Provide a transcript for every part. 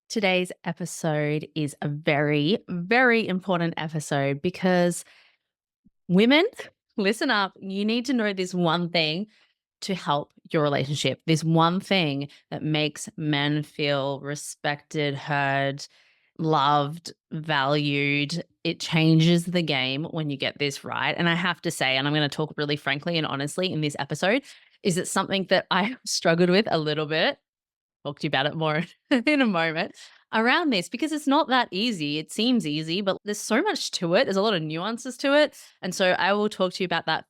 Today's episode is a very, very important episode because women, listen up. You need to know this one thing to help your relationship. This one thing that makes men feel respected, heard, loved, valued. It changes the game when you get this right. And I have to say, and I'm going to talk really frankly and honestly in this episode, is it something that I struggled with a little bit. Talk to you about it more in a moment around this because it's not that easy. It seems easy, but there's so much to it. There's a lot of nuances to it. And so I will talk to you about that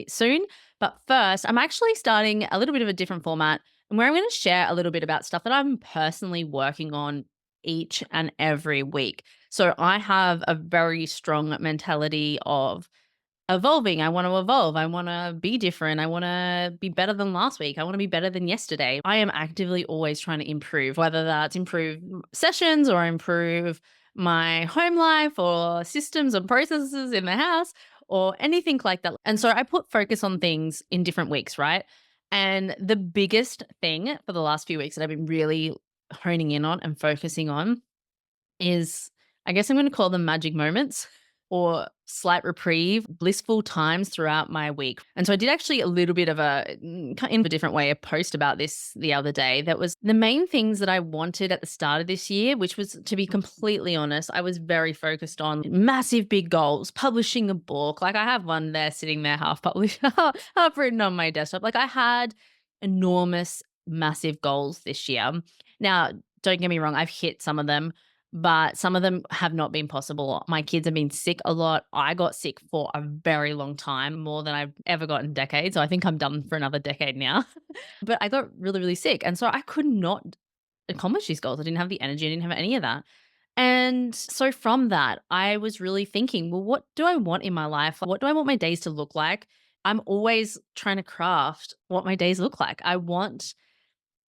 soon. But first, I'm actually starting a little bit of a different format and where I'm going to share a little bit about stuff that I'm personally working on each and every week. So I have a very strong mentality of evolving. I want to evolve. I want to be different. I want to be better than last week. I want to be better than yesterday. I am actively always trying to improve, whether that's improve sessions or improve my home life or systems and processes in the house or anything like that. And so I put focus on things in different weeks, right? And the biggest thing for the last few weeks that I've been really honing in on and focusing on is, I guess I'm going to call them magic moments or slight reprieve, blissful times throughout my week. And so I did actually a little bit of in a different way, a post about this the other day. That was the main things that I wanted at the start of this year, which was, to be completely honest, I was very focused on massive big goals, publishing a book. Like I have one there sitting there half published, half written on my desktop. Like I had enormous, massive goals this year. Now, don't get me wrong, I've hit some of them, but some of them have not been possible. My kids have been sick a lot. I got sick for a very long time, more than I've ever got in decades. So I think I'm done for another decade now. But I got really, really sick. And so I could not accomplish these goals. I didn't have the energy. I didn't have any of that. And so from that, I was really thinking, well, what do I want in my life? What do I want my days to look like? I'm always trying to craft what my days look like. I want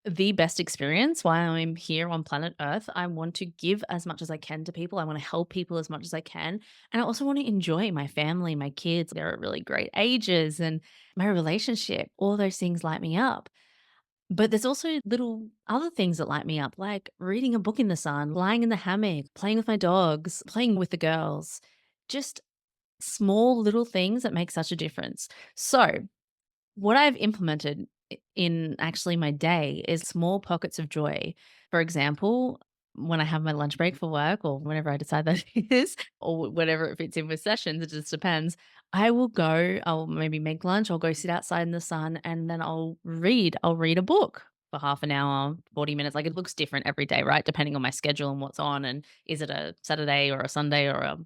the best experience while I'm here on planet Earth. I want to give as much as I can to people. I want to help people as much as I can. And I also want to enjoy my family, my kids. They're at really great ages and my relationship. All those things light me up. But there's also little other things that light me up, like reading a book in the sun, lying in the hammock, playing with my dogs, playing with the girls. Just small little things that make such a difference. So, what I've implemented in actually my day is small pockets of joy. For example, when I have my lunch break for work or whenever I decide that is, or whatever it fits in with sessions, it just depends. I'll maybe make lunch, I'll go sit outside in the sun and then I'll read. I'll read a book for half an hour, 40 minutes. Like it looks different every day, right? Depending on my schedule and what's on. And is it a Saturday or a Sunday or a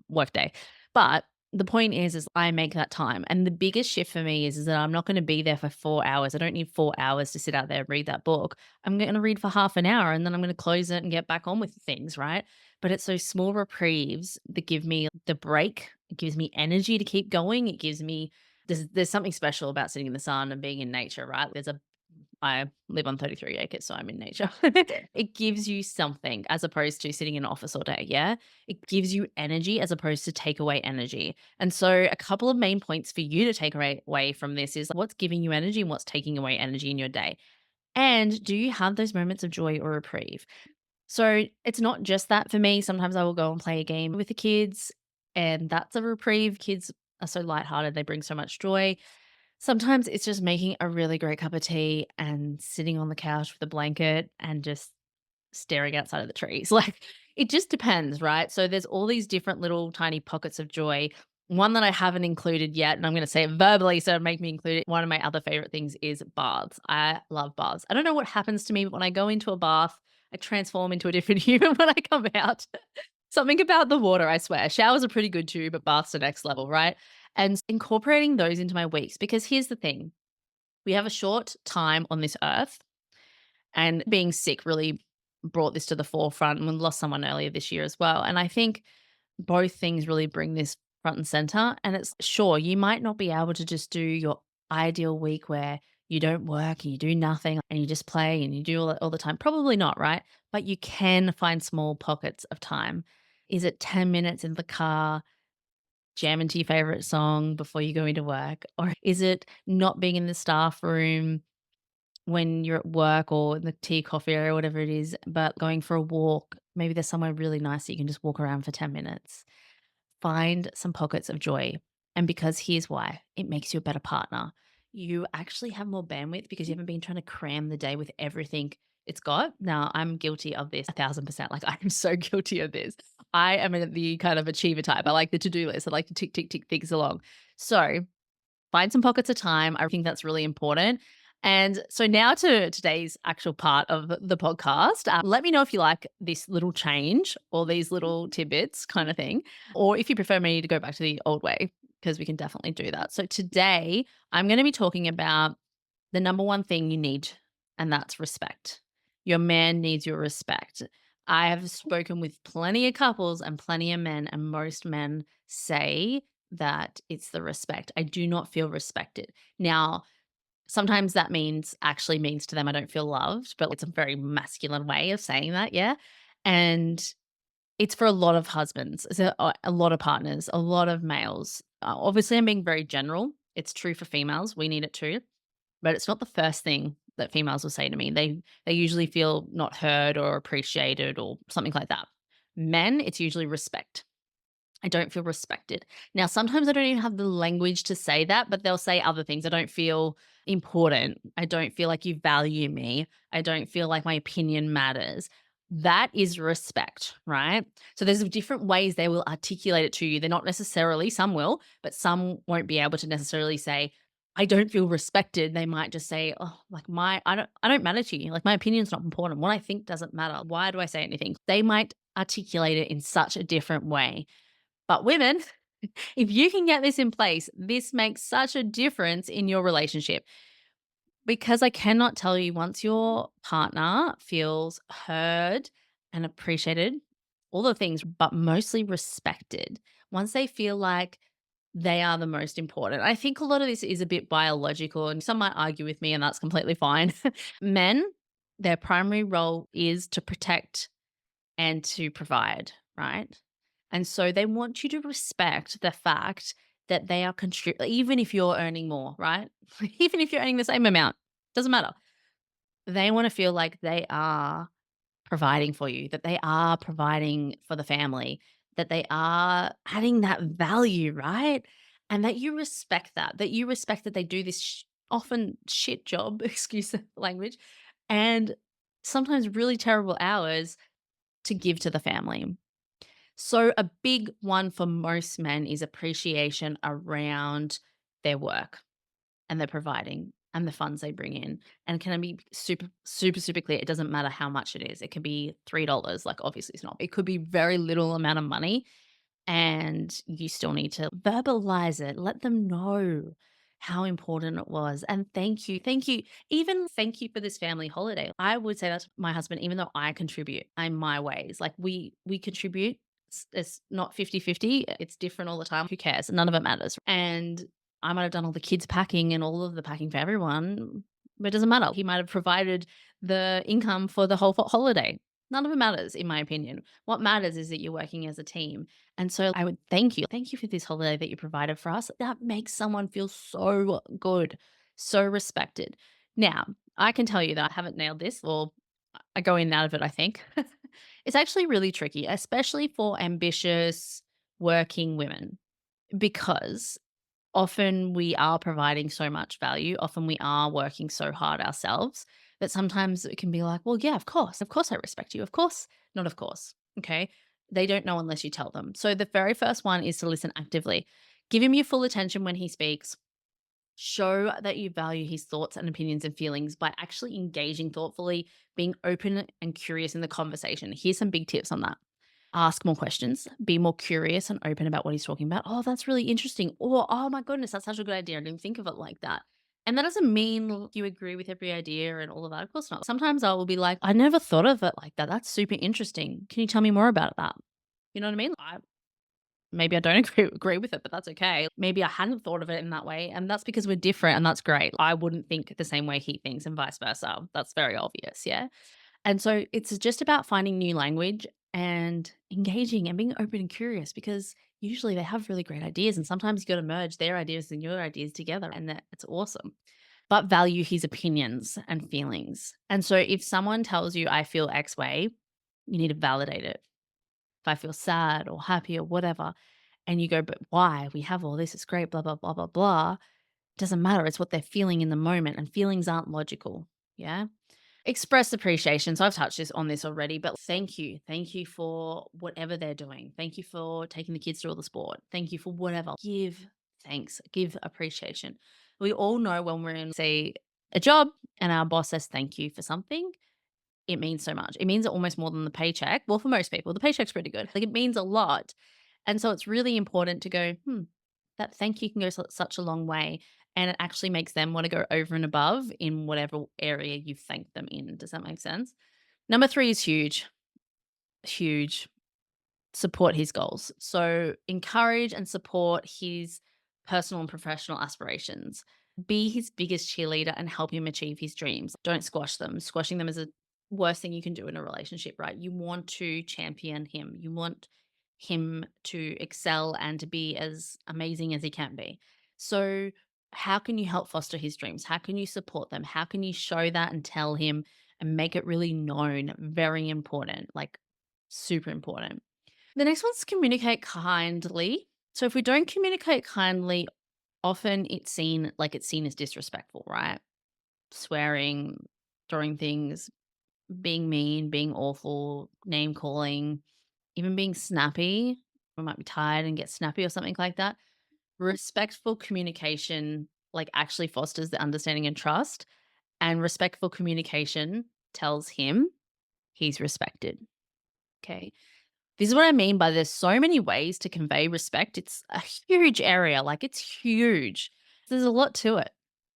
work day? But the point is I make that time. And the biggest shift for me is that I'm not going to be there for 4 hours. I don't need 4 hours to sit out there and read that book. I'm going to read for half an hour and then I'm going to close it and get back on with things, right? But it's those small reprieves that give me the break. It gives me energy to keep going. It gives me there's something special about sitting in the sun and being in nature, right? I live on 33 acres, so I'm in nature. It gives you something as opposed to sitting in an office all day. Yeah. It gives you energy as opposed to take away energy. And so, a couple of main points for you to take away from this is what's giving you energy and what's taking away energy in your day. And do you have those moments of joy or reprieve? So, it's not just that for me. Sometimes I will go and play a game with the kids, and that's a reprieve. Kids are so lighthearted, they bring so much joy. Sometimes it's just making a really great cup of tea and sitting on the couch with a blanket and just staring outside of the trees. Like, it just depends, right? So there's all these different little tiny pockets of joy. One that I haven't included yet, and I'm going to say it verbally, so make me include it. One of my other favorite things is baths. I love baths. I don't know what happens to me, but when I go into a bath, I transform into a different human when I come out. Something about the water, I swear. Showers are pretty good too, but baths are next level, right? And incorporating those into my weeks, because here's the thing, we have a short time on this earth, and being sick really brought this to the forefront. And we lost someone earlier this year as well. And I think both things really bring this front and center. And it's sure, you might not be able to just do your ideal week where you don't work and you do nothing and you just play and you do all that all the time. Probably not, right? But you can find small pockets of time. Is it 10 minutes in the car, jam into your favorite song before you go into work? Or is it not being in the staff room when you're at work or in the tea, coffee area, whatever it is, but going for a walk. Maybe there's somewhere really nice that you can just walk around for 10 minutes. Find some pockets of joy. And because here's why it makes you a better partner. You actually have more bandwidth because you haven't been trying to cram the day with everything it's got. Now, I'm guilty of this 1000%. Like, I'm so guilty of this. I am the kind of achiever type. I like the to do list. I like to tick, tick, tick things along. So, find some pockets of time. I think that's really important. And so now to today's actual part of the podcast. Let me know if you like this little change or these little tidbits kind of thing, or if you prefer me to go back to the old way, because we can definitely do that. So today I'm going to be talking about the number one thing you need, and that's respect. Your man needs your respect. I have spoken with plenty of couples and plenty of men, and most men say that it's the respect. I do not feel respected. Now, sometimes that actually means to them I don't feel loved, but it's a very masculine way of saying that, yeah. And it's for a lot of husbands, it's a lot of partners, a lot of males. Obviously, I'm being very general. It's true for females. We need it too. But it's not the first thing that females will say to me. They usually feel not heard or appreciated or something like that. Men, it's usually respect. I don't feel respected. Now, sometimes I don't even have the language to say that, but they'll say other things. I don't feel important. I don't feel like you value me. I don't feel like my opinion matters. That is respect, right? So there's different ways they will articulate it to you. They're not necessarily, some will, but some won't be able to necessarily say, I don't feel respected. They might just say, oh, like I don't matter to you. Like my opinion's not important. What I think doesn't matter. Why do I say anything? They might articulate it in such a different way. But women, if you can get this in place, this makes such a difference in your relationship. Because I cannot tell you, once your partner feels heard and appreciated, all the things, but mostly respected, once they feel like they are the most important. I think a lot of this is a bit biological, and some might argue with me, and that's completely fine. Men, their primary role is to protect and to provide, right? And so they want you to respect the fact that they are even if you're earning more, right? Even if you're earning the same amount, doesn't matter. They want to feel like they are providing for you, that they are providing for the family, that they are adding that value, right? And that you respect that you respect that they do this often shit job, excuse the language, and sometimes really terrible hours to give to the family. So, a big one for most men is appreciation around their work and their providing and the funds they bring in. And can I be super, super, super clear? It doesn't matter how much it is. It could be $3. Like, obviously, it's not. It could be very little amount of money, and you still need to verbalize it. Let them know how important it was. And thank you. Thank you. Even thank you for this family holiday. I would say that to my husband, even though I contribute in my ways. Like we contribute. It's not 50-50. It's different all the time. Who cares? None of it matters. And I might have done all the kids packing and all of the packing for everyone, but it doesn't matter. He might have provided the income for the whole holiday. None of it matters, in my opinion. What matters is that you're working as a team. And so I would thank you. Thank you for this holiday that you provided for us. That makes someone feel so good, so respected. Now, I can tell you that I haven't nailed this, or I go in and out of it, I think. It's actually really tricky, especially for ambitious working women, because often we are providing so much value. Often we are working so hard ourselves that sometimes it can be like, well, yeah, of course. Of course I respect you. Of course. Not of course. Okay. They don't know unless you tell them. So the very first one is to listen actively. Give him your full attention when he speaks. Show that you value his thoughts and opinions and feelings by actually engaging thoughtfully, being open and curious in the conversation. Here's some big tips on that. Ask more questions, be more curious and open about what he's talking about. Oh, that's really interesting. Or, oh my goodness, that's such a good idea. I didn't think of it like that. And that doesn't mean you agree with every idea and all of that. Of course not. Sometimes I will be like, I never thought of it like that. That's super interesting. Can you tell me more about that? You know what I mean? Maybe I don't agree with it, but that's okay. Maybe I hadn't thought of it in that way. And that's because we're different, and that's great. I wouldn't think the same way he thinks and vice versa. That's very obvious. Yeah. And so it's just about finding new language and engaging and being open and curious, because usually they have really great ideas, and sometimes you got to merge their ideas and your ideas together, and it's awesome. but value his opinions and feelings. And so if someone tells you, I feel X way, you need to validate it. If I feel sad or happy or whatever, and you go, but why? We have all this, it's great, blah, blah, blah, blah, blah. Doesn't matter. It's what they're feeling in the moment, and feelings aren't logical. Yeah. Express appreciation. So I've touched on this already, but thank you. Thank you for whatever they're doing. Thank you for taking the kids to all the sport. Thank you for whatever. Give thanks, give appreciation. We all know when we're in, say, a job and our boss says thank you for something, it means so much. It means almost more than the paycheck. Well, for most people, the paycheck's pretty good. Like, it means a lot. And so it's really important to go, that thank you can go such a long way. And it actually makes them want to go over and above in whatever area you thank them in. Does that make sense? Number 3 is huge, huge. Support his goals. So encourage and support his personal and professional aspirations. Be his biggest cheerleader and help him achieve his dreams. Don't squash them. Squashing them is the worst thing you can do in a relationship, right? You want to champion him. You want him to excel and to be as amazing as he can be. So, how can you help foster his dreams? How can you support them? How can you show that and tell him and make it really known? Very important, like super important. The next one's communicate kindly. So if we don't communicate kindly, often it's seen as disrespectful, right? Swearing, throwing things, being mean, being awful, name calling, even being snappy. We might be tired and get snappy or something like that. Respectful communication actually fosters the understanding and trust. And respectful communication tells him he's respected. Okay. This is what I mean by there's so many ways to convey respect. It's a huge area, it's huge. There's a lot to it.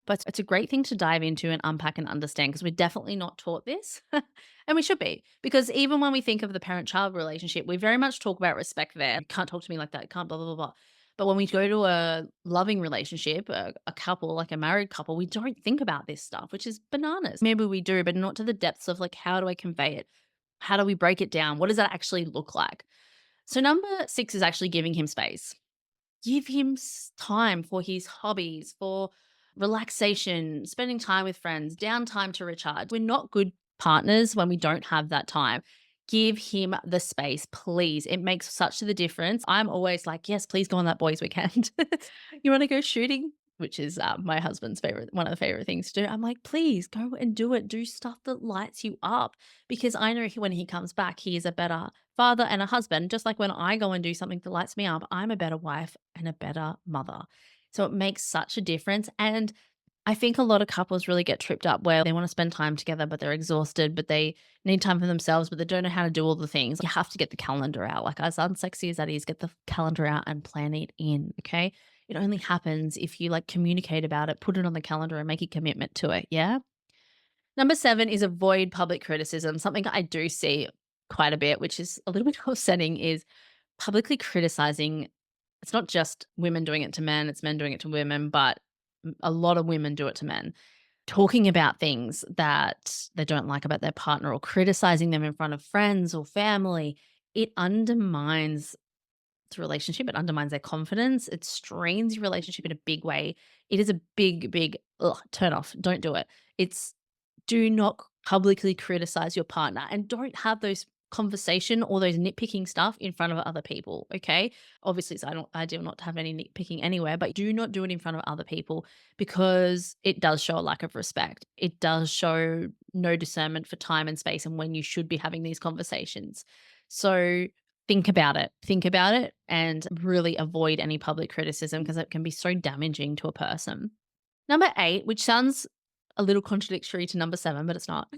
But it's a great thing to dive into and unpack and understand because we're definitely not taught this. And we should be. Because even when we think of the parent child relationship, we very much talk about respect there. You can't talk to me like that. You can't blah, blah, blah, blah. But when we go to a loving relationship, a couple, like a married couple, we don't think about this stuff, which is bananas. Maybe we do, but not to the depths of how do I convey it? How do we break it down? What does that actually look like? So number 6 is actually giving him space. Give him time for his hobbies, for relaxation, spending time with friends, downtime to recharge. We're not good partners when we don't have that time. Give him the space, please. It makes such the difference. I'm always like, yes, please go on that boys' weekend. You want to go shooting? Which is my husband's favorite, one of the favorite things to do. I'm like, please go and do it. Do stuff that lights you up because I know when he comes back, he is a better father and a husband. Just like when I go and do something that lights me up, I'm a better wife and a better mother. So it makes such a difference. And I think a lot of couples really get tripped up where they want to spend time together, but they're exhausted, but they need time for themselves, but they don't know how to do all the things. You have to get the calendar out. As unsexy as that is, get the calendar out and plan it in. Okay. It only happens if you communicate about it, put it on the calendar and make a commitment to it. Yeah. Number 7 is avoid public criticism. Something I do see quite a bit, which is a little bit upsetting, is publicly criticizing. It's not just women doing it to men, it's men doing it to women, but a lot of women do it to men. Talking about things that they don't like about their partner or criticizing them in front of friends or family, it undermines the relationship. It undermines their confidence. It strains your relationship in a big way. It is a big, big turn off. Don't do it. It's do not publicly criticize your partner and don't have those conversation or those nitpicking stuff in front of other people. Okay. Obviously, it's ideal not to have any nitpicking anywhere, but do not do it in front of other people because it does show a lack of respect. It does show no discernment for time and space and when you should be having these conversations. So think about it. Think about it and really avoid any public criticism because it can be so damaging to a person. Number 8, which sounds a little contradictory to number 7, but it's not.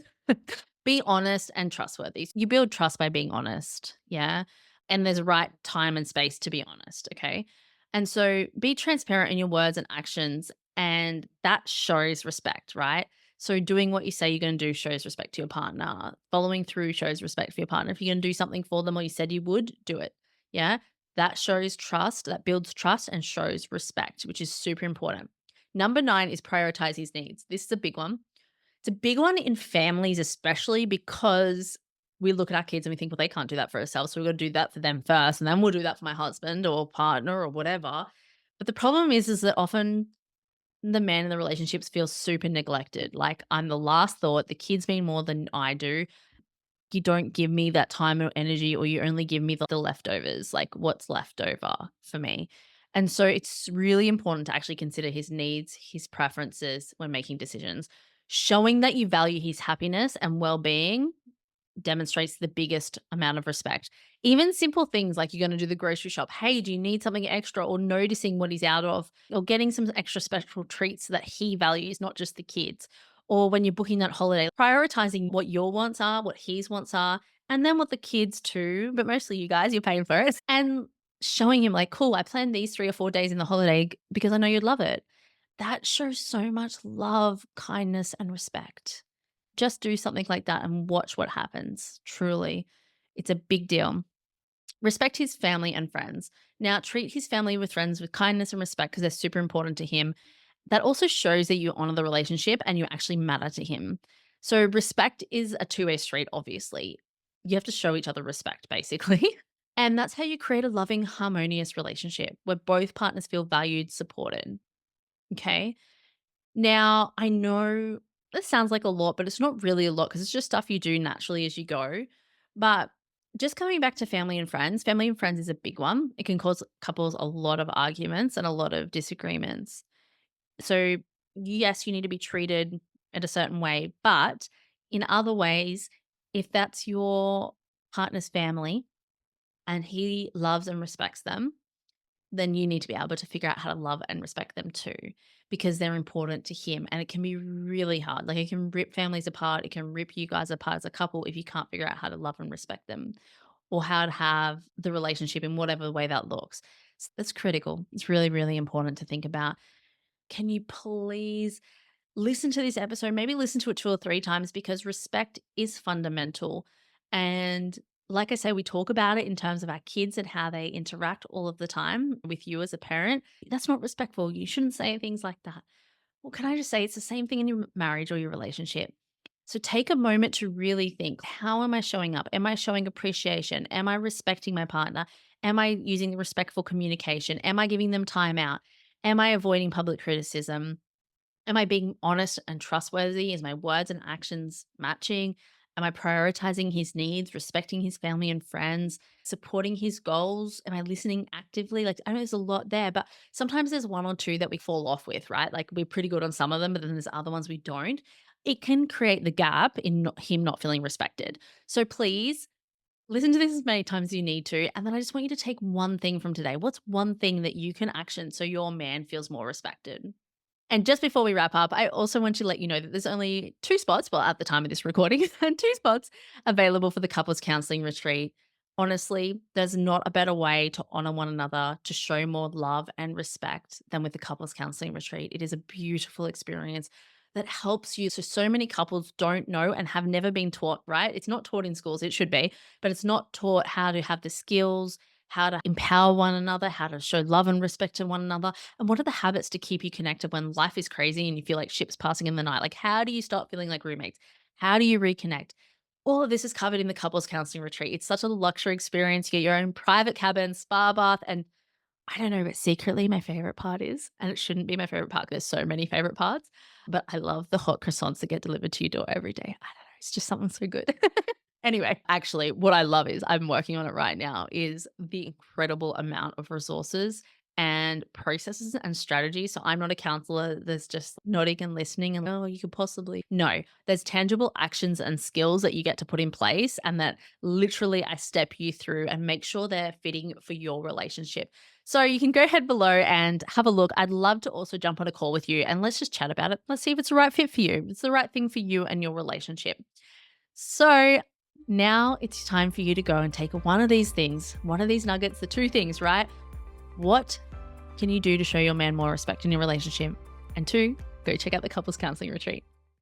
Be honest and trustworthy. You build trust by being honest. Yeah. And there's a right time and space to be honest. Okay. And so be transparent in your words and actions. And that shows respect, right? So doing what you say you're going to do shows respect to your partner. Following through shows respect for your partner. If you're going to do something for them or you said you would, do it. Yeah. That shows trust, that builds trust and shows respect, which is super important. Number 9 is prioritize his needs. This is a big one. It's a big one in families, especially because we look at our kids and we think, well, they can't do that for ourselves. So we've got to do that for them first. And then we'll do that for my husband or partner or whatever. But the problem is that often the man in the relationships feels super neglected. Like, I'm the last thought. The kids mean more than I do. You don't give me that time or energy, or you only give me the leftovers, like what's left over for me. And so it's really important to actually consider his needs, his preferences when making decisions. Showing that you value his happiness and well being demonstrates the biggest amount of respect. Even simple things like you're going to do the grocery shop. Hey, do you need something extra? Or noticing what he's out of, or getting some extra special treats that he values, not just the kids. Or when you're booking that holiday, prioritizing what your wants are, what his wants are, and then what the kids too, but mostly you guys, you're paying for it. And showing him, like, cool, I planned these 3 or 4 days in the holiday because I know you'd love it. That shows so much love, kindness, and respect. Just do something like that and watch what happens. Truly, it's a big deal. Respect his family and friends. Now, treat his family with friends with kindness and respect because they're super important to him. That also shows that you honor the relationship and you actually matter to him. So, respect is a two-way street, obviously. You have to show each other respect, basically. And that's how you create a loving, harmonious relationship where both partners feel valued, supported. Okay. Now, I know this sounds like a lot, but it's not really a lot because it's just stuff you do naturally as you go. But just coming back to family and friends is a big one. It can cause couples a lot of arguments and a lot of disagreements. So, yes, you need to be treated in a certain way, but in other ways, if that's your partner's family and he loves and respects them, then you need to be able to figure out how to love and respect them too, because they're important to him. And it can be really hard. Like, it can rip families apart. It can rip you guys apart as a couple if you can't figure out how to love and respect them, or how to have the relationship in whatever way that looks. That's critical. It's really, really important to think about. Can you please listen to this episode? Maybe listen to it 2 or 3 times, because respect is fundamental. And like I say, we talk about it in terms of our kids and how they interact all of the time with you as a parent. That's not respectful. You shouldn't say things like that. Well, can I just say it's the same thing in your marriage or your relationship? So take a moment to really think, how am I showing up? Am I showing appreciation? Am I respecting my partner? Am I using respectful communication? Am I giving them time out? Am I avoiding public criticism? Am I being honest and trustworthy? Is my words and actions matching? Am I prioritizing his needs, respecting his family and friends, supporting his goals? Am I listening actively? Like, I know there's a lot there, but sometimes there's one or two that we fall off with, right? Like, we're pretty good on some of them, but then there's other ones we don't. It can create the gap in him not feeling respected. So please listen to this as many times as you need to. And then I just want you to take one thing from today. What's one thing that you can action so your man feels more respected? And just before we wrap up, I also want to let you know that there's only 2 spots, well, at the time of this recording, and 2 spots available for the couples counseling retreat. Honestly, there's not a better way to honor one another, to show more love and respect than with the couples counseling retreat. It is a beautiful experience that helps you. So many couples don't know and have never been taught, right? It's not taught in schools, it should be, but it's not taught how to have the skills, how to empower one another, how to show love and respect to one another. And what are the habits to keep you connected when life is crazy and you feel like ships passing in the night? Like, how do you start feeling like roommates? How do you reconnect? All of this is covered in the couples counseling retreat. It's such a luxury experience. You get your own private cabin, spa bath, and I don't know, but secretly my favorite part is, and it shouldn't be my favorite part, there's so many favorite parts, but I love the hot croissants that get delivered to your door every day. I don't know, it's just something so good. Anyway, actually, what I love is, I'm working on it right now, is the incredible amount of resources and processes and strategies. So I'm not a counselor that's just nodding and listening and, oh, you could possibly. No, there's tangible actions and skills that you get to put in place, and that literally I step you through and make sure they're fitting for your relationship. So you can go ahead below and have a look. I'd love to also jump on a call with you and let's just chat about it. Let's see if it's the right fit for you. It's the right thing for you and your relationship. So now it's time for you to go and take one of these things, one of these nuggets, the 2 things, right? What can you do to show your man more respect in your relationship? And 2, go check out the couples counseling retreat.